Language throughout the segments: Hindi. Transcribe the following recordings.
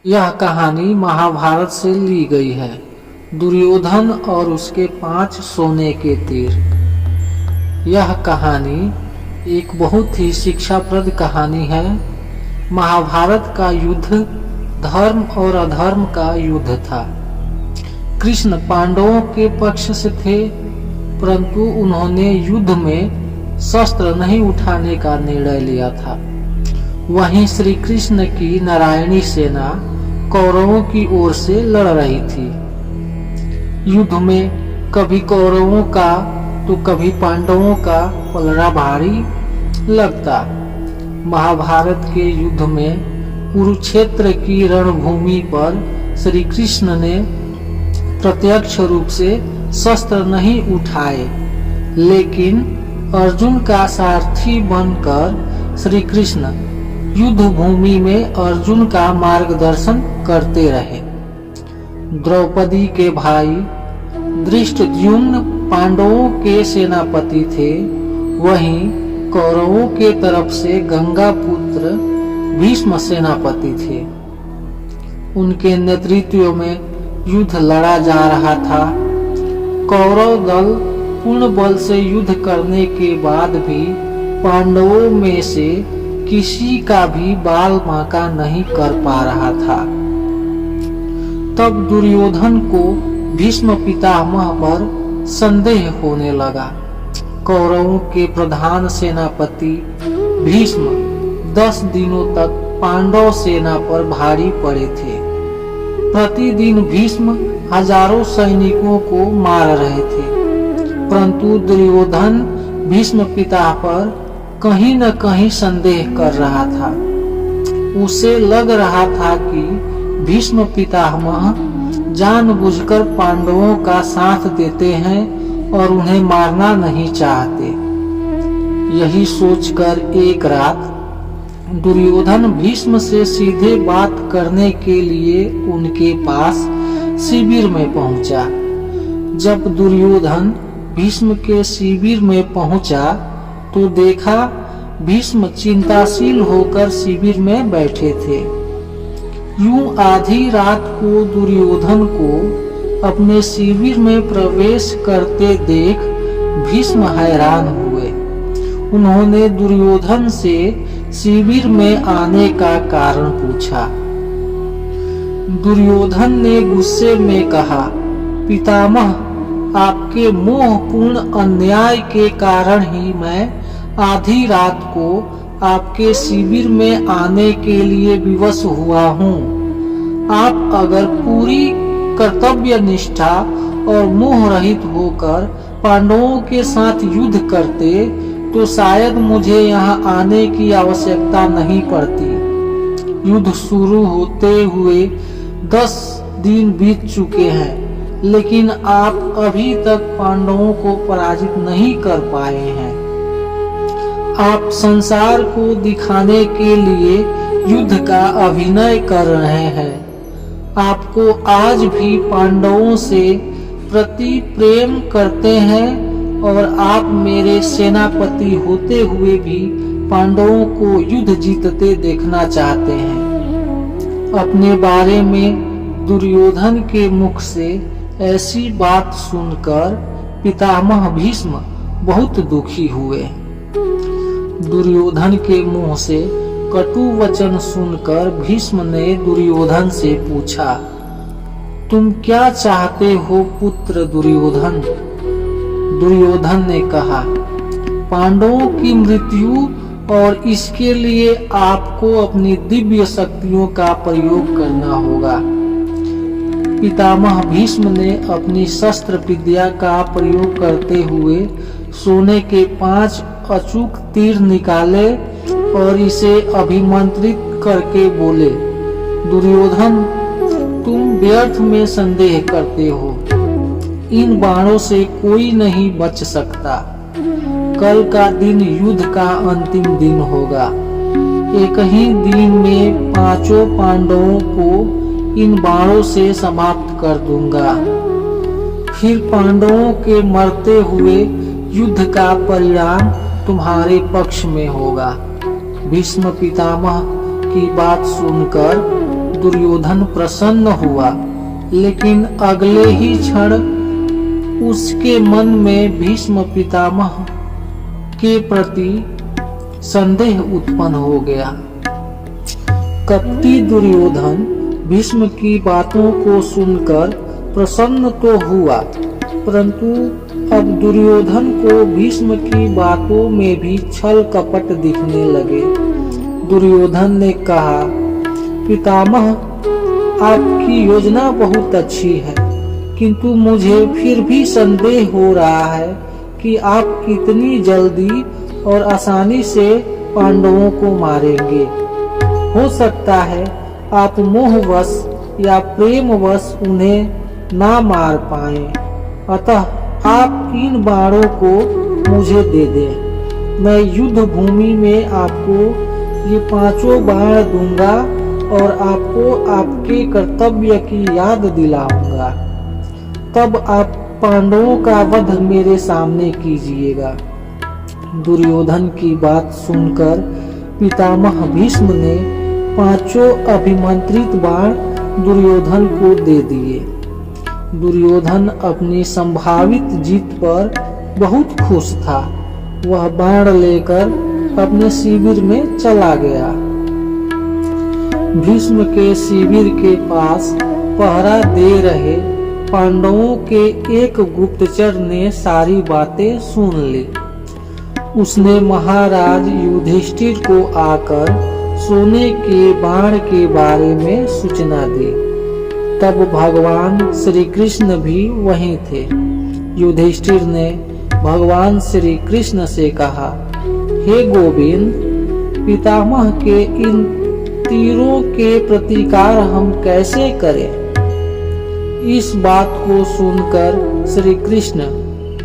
यह कहानी महाभारत से ली गई है। दुर्योधन और उसके 5 सोने के तीर। यह कहानी एक बहुत ही शिक्षाप्रद कहानी है। महाभारत का युद्ध धर्म और अधर्म का युद्ध था। कृष्ण पांडवों के पक्ष से थे, परंतु उन्होंने युद्ध में शस्त्र नहीं उठाने का निर्णय लिया था। वहीं श्री कृष्ण की नारायणी सेना कौरवों की ओर से लड़ रही थी। युद्ध में कभी कौरवों का तो कभी पांडवों का पलड़ा भारी लगता। महाभारत के युद्ध में कुरुक्षेत्र की रणभूमि पर श्री कृष्ण ने प्रत्यक्ष रूप से शस्त्र नहीं उठाए, लेकिन अर्जुन का सारथी बनकर श्री कृष्ण युद्ध भूमि में अर्जुन का मार्गदर्शन करते रहे। द्रौपदी के भाई धृष्टद्युम्न पांडवों के सेनापति थे। वहीं कौरवों के तरफ से गंगा पुत्र भीष्म सेनापति थे। उनके नेतृत्व में युद्ध लड़ा जा रहा था। कौरव दल पूर्ण बल से युद्ध करने के बाद भी पांडवों में से किसी का भी बाल बांका नहीं कर पा रहा था। तब दुर्योधन को भीष्म पितामह पर संदेह होने लगा। कौरवों के प्रधान सेनापति भीष्म 10 दिनों तक पांडव सेना पर भारी पड़े थे। प्रतिदिन भीष्म हजारों सैनिकों को मार रहे थे, परंतु दुर्योधन भीष्म पिता पर कहीं न कहीं संदेह कर रहा था। उसे लग रहा था कि भीष्म पितामह जानबूझकर पांडवों का साथ देते हैं और उन्हें मारना नहीं चाहते। यही सोचकर एक रात दुर्योधन भीष्म से सीधे बात करने के लिए उनके पास शिविर में पहुंचा। जब दुर्योधन भीष्म के शिविर में पहुंचा तो देखा भीष्म चिंताशील होकर शिविर में बैठे थे। यूं आधी रात को दुर्योधन को अपने शिविर में प्रवेश करते देख भीष्म हैरान हुए। उन्होंने दुर्योधन से शिविर में आने का कारण पूछा। दुर्योधन ने गुस्से में कहा, पितामह, आपके मोहपूर्ण अन्याय के कारण ही मैं आधी रात को आपके शिविर में आने के लिए विवश हुआ हूँ। आप अगर पूरी कर्तव्य निष्ठा और मोह रहित होकर पांडवों के साथ युद्ध करते तो शायद मुझे यहाँ आने की आवश्यकता नहीं पड़ती। युद्ध शुरू होते हुए 10 दिन बीत चुके हैं, लेकिन आप अभी तक पांडवों को पराजित नहीं कर पाए हैं। आप संसार को दिखाने के लिए युद्ध का अभिनय कर रहे हैं। आपको आज भी पांडवों से प्रति प्रेम करते हैं और आप मेरे सेनापति होते हुए भी पांडवों को युद्ध जीतते देखना चाहते हैं। अपने बारे में दुर्योधन के मुख से ऐसी बात सुनकर पितामह भीष्म बहुत दुखी हुए। दुर्योधन के मुंह से कटु वचन सुनकर भीष्म ने दुर्योधन से पूछा, तुम क्या चाहते हो पुत्र दुर्योधन? दुर्योधन ने कहा, पांडवों की मृत्यु और इसके लिए आपको अपनी दिव्य शक्तियों का प्रयोग करना होगा। पितामह भीष्म ने अपनी शस्त्र विद्या का प्रयोग करते हुए सोने के 5 अचूक तीर निकाले और इसे अभिमंत्रित करके बोले, दुर्योधन, तुम व्यर्थ में संदेह करते हो। इन बाणों से कोई नहीं बच सकता। कल का दिन युद्ध का अंतिम दिन होगा। एक ही दिन में 5 पांडवों को इन बाणों से समाप्त कर दूंगा। फिर पांडवों के मरते हुए युद्ध का परिणाम तुम्हारे पक्ष में होगा। भीष्म पितामह की बात सुनकर दुर्योधन प्रसन्न हुआ, लेकिन अगले ही क्षण उसके मन में भीष्म पितामह के प्रति संदेह उत्पन्न हो गया। कपटी दुर्योधन भीष्म की बातों को सुनकर प्रसन्न तो हुआ, परंतु अब दुर्योधन को भीष्म की बातों में भी छल कपट दिखने लगे। दुर्योधन ने कहा, पितामह, आपकी योजना बहुत अच्छी है, किंतु मुझे फिर भी संदेह हो रहा है कि आप कितनी जल्दी और आसानी से पांडवों को मारेंगे। हो सकता है आप मोहवश या प्रेमवश उन्हें ना मार पाएं, अतः आप इन बाणों को मुझे दे दें। मैं युद्ध भूमि में आपको ये 5 बाण दूंगा और आपको आपके कर्तव्य की याद दिलाऊंगा। तब आप पांडवों का वध मेरे सामने कीजिएगा। दुर्योधन की बात सुनकर पितामह भीष्म ने 5 अभिमंत्रित बाण दुर्योधन को दे दिए। दुर्योधन अपनी संभावित जीत पर बहुत खुश था। वह बाण लेकर अपने शिविर में चला गया। भीष्म के शिविर के पास पहरा दे रहे पांडवों के एक गुप्तचर ने सारी बातें सुन ली। उसने महाराज युधिष्ठिर को आकर सोने के बाण के बारे में सूचना दी। तब भगवान श्री कृष्ण भी वहीं थे। युधिष्ठिर ने भगवान श्री कृष्ण से कहा, हे गोविंद, पितामह के इन तीरों के प्रतिकार हम कैसे करें? इस बात को सुनकर श्री कृष्ण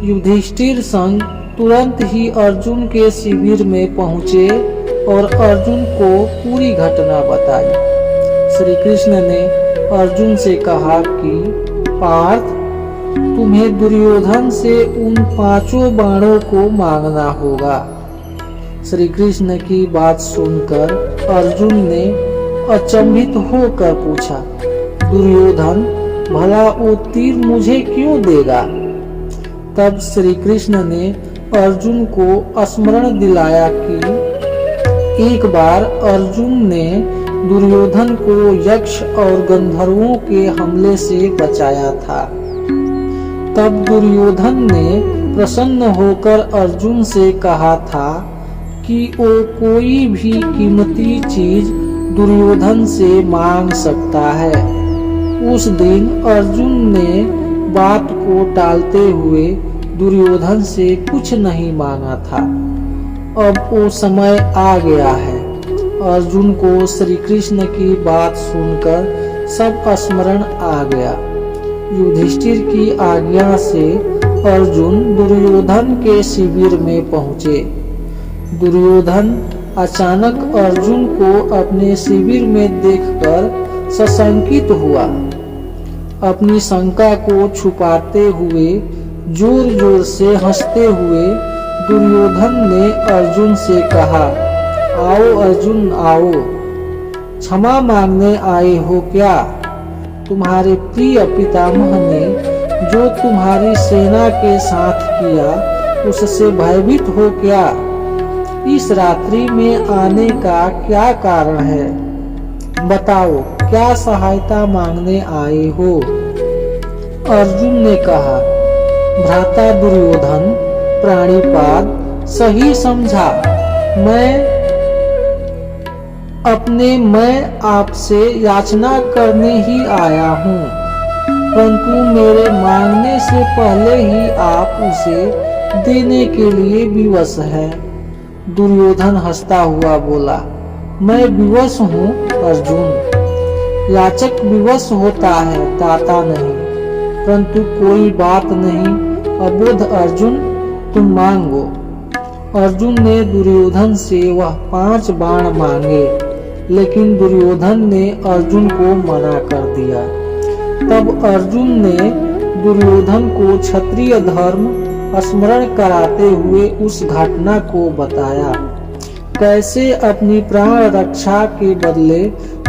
युधिष्ठिर संग तुरंत ही अर्जुन के शिविर में पहुंचे और अर्जुन को पूरी घटना बताई। श्री कृष्ण ने अर्जुन से कहा कि पार्थ, तुम्हें दुर्योधन से उन 5 बाणों को मांगना होगा। श्री कृष्ण की बात सुनकर अर्जुन ने अचंभित होकर पूछा, दुर्योधन भला वो तीर मुझे क्यों देगा? तब श्री कृष्ण ने अर्जुन को स्मरण दिलाया कि एक बार अर्जुन ने दुर्योधन को यक्ष और गंधर्वों के हमले से बचाया था। तब दुर्योधन ने प्रसन्न होकर अर्जुन से कहा था कि वो कोई भी कीमती चीज दुर्योधन से मांग सकता है। उस दिन अर्जुन ने बात को टालते हुए दुर्योधन से कुछ नहीं मांगा था। अब वो समय आ गया है। अर्जुन को श्री कृष्ण की बात सुनकर सब स्मरण आ गया। युधिष्ठिर की आज्ञा से अर्जुन दुर्योधन के शिविर में पहुंचे। दुर्योधन अचानक अर्जुन को अपने शिविर में देखकर सशंकित हुआ। अपनी शंका को छुपाते हुए जोर जोर से हंसते हुए दुर्योधन ने अर्जुन से कहा, आओ अर्जुन आओ, क्षमा मांगने आए हो क्या? तुम्हारे प्रिय पितामह ने जो तुम्हारी सेना के साथ किया उससे भयभीत हो क्या? इस रात्रि में आने का क्या कारण है? बताओ, क्या सहायता मांगने आए हो? अर्जुन ने कहा, भ्राता दुर्योधन, प्राणिपाद सही समझा। मैं आपसे याचना करने ही आया हूँ, परंतु मेरे मांगने से पहले ही आप उसे देने के लिए विवश है। दुर्योधन हंसता हुआ बोला, मैं विवश हूँ अर्जुन। याचक विवश होता है, दाता नहीं। परंतु कोई बात नहीं, अबोध अर्जुन, तुम मांगो। अर्जुन ने दुर्योधन से वह 5 बाण मांगे, लेकिन दुर्योधन ने अर्जुन को मना कर दिया। तब अर्जुन ने दुर्योधन को क्षत्रिय धर्म स्मरण कराते हुए उस घटना को बताया, कैसे अपनी प्राण रक्षा के बदले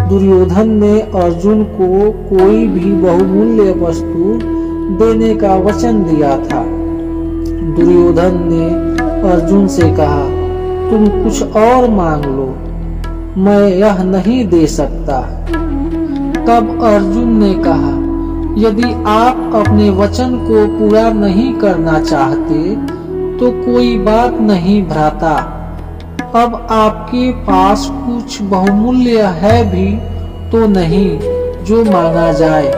दुर्योधन ने अर्जुन को कोई भी बहुमूल्य वस्तु देने का वचन दिया था। दुर्योधन ने अर्जुन से कहा, तुम कुछ और मांग लो, मैं यह नहीं दे सकता। तब अर्जुन ने कहा, यदि आप अपने वचन को पूरा नहीं करना चाहते तो कोई बात नहीं भ्राता। अब आपके पास कुछ बहुमूल्य है भी तो नहीं जो मांगा जाए।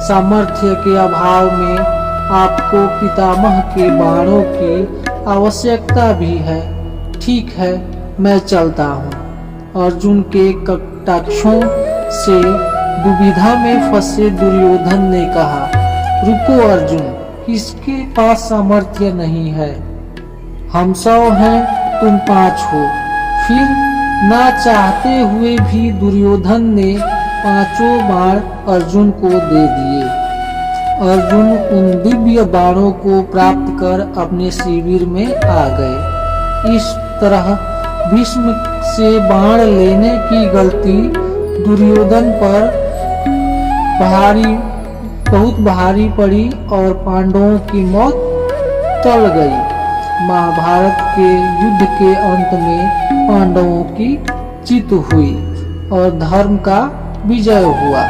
सामर्थ्य के अभाव में आपको पितामह के बाणों की आवश्यकता भी है। ठीक है, मैं चलता हूँ। अर्जुन के कटाक्षों से दुविधा में फंसे दुर्योधन ने कहा, रुको अर्जुन, किसके पास सामर्थ्य नहीं है? हम 100 हैं, तुम 5 हो। फिर ना चाहते हुए भी दुर्योधन ने 5 बाण अर्जुन को दे दिए। अर्जुन उन दिव्य बाणों को प्राप्त कर अपने शिविर में आ गए। इस तरह भीष्म से बाण लेने की गलती दुर्योधन पर बहुत भारी पड़ी और पांडवों की मौत टल गई। महाभारत के युद्ध के अंत में पांडवों की जीत हुई और धर्म का विजय हुआ।